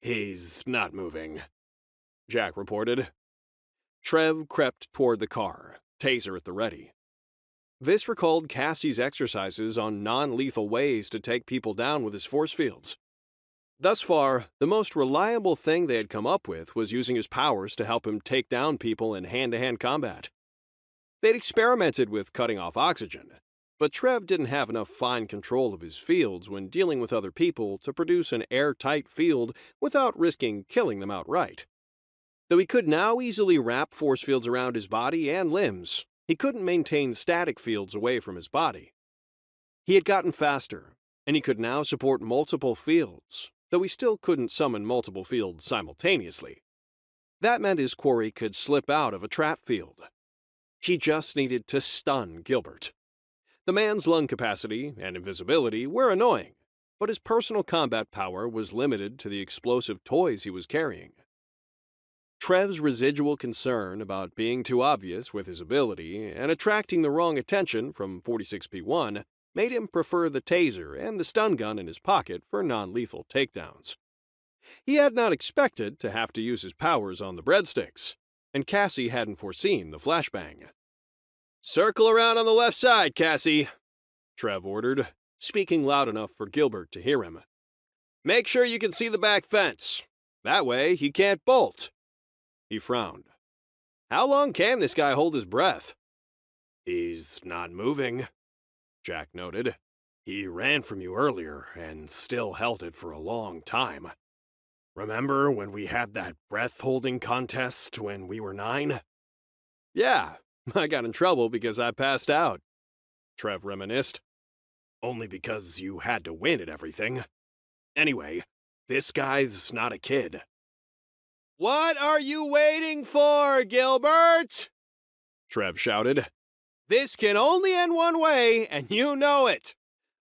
He's not moving, Jack reported. Trev crept toward the car, taser at the ready. This recalled Cassie's exercises on non-lethal ways to take people down with his force fields. Thus far, the most reliable thing they had come up with was using his powers to help him take down people in hand-to-hand combat. They'd experimented with cutting off oxygen, but Trev didn't have enough fine control of his fields when dealing with other people to produce an airtight field without risking killing them outright. Though he could now easily wrap force fields around his body and limbs, he couldn't maintain static fields away from his body. He had gotten faster, and he could now support multiple fields, though he still couldn't summon multiple fields simultaneously. That meant his quarry could slip out of a trap field. He just needed to stun Gilbert. The man's lung capacity and invisibility were annoying, but his personal combat power was limited to the explosive toys he was carrying. Trev's residual concern about being too obvious with his ability and attracting the wrong attention from 46P1 made him prefer the taser and the stun gun in his pocket for non-lethal takedowns. He had not expected to have to use his powers on the breadsticks, and Cassie hadn't foreseen the flashbang. "Circle around on the left side, Cassie," Trev ordered, speaking loud enough for Gilbert to hear him. "Make sure you can see the back fence. That way he can't bolt." He frowned. How long can this guy hold his breath? "He's not moving," Jack noted. "He ran from you earlier and still held it for a long time. Remember when we had that breath-holding contest when we were 9? "Yeah, I got in trouble because I passed out," Trev reminisced. "Only because you had to win at everything. Anyway, this guy's not a kid." "What are you waiting for, Gilbert?" Trev shouted. "This can only end one way, and you know it.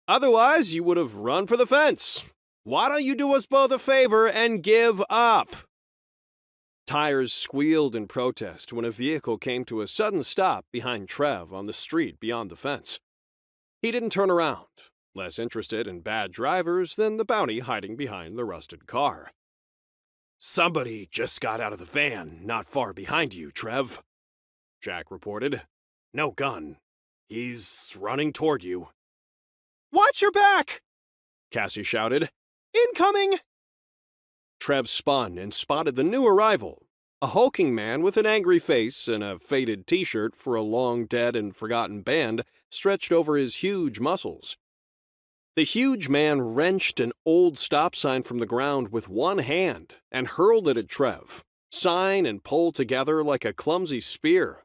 Otherwise, you would have run for the fence. Why don't you do us both a favor and give up?" Tires squealed in protest when a vehicle came to a sudden stop behind Trev on the street beyond the fence. He didn't turn around, less interested in bad drivers than the bounty hiding behind the rusted car. "Somebody just got out of the van not far behind you, Trev," Jack reported. "No gun. He's running toward you." "Watch your back!" Cassie shouted. "Incoming!" Trev spun and spotted the new arrival, a hulking man with an angry face and a faded t-shirt for a long dead and forgotten band stretched over his huge muscles. The huge man wrenched an old stop sign from the ground with one hand and hurled it at Trev, sign and pole together like a clumsy spear.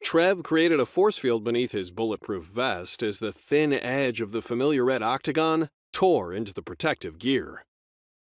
Trev created a force field beneath his bulletproof vest as the thin edge of the familiar red octagon tore into the protective gear.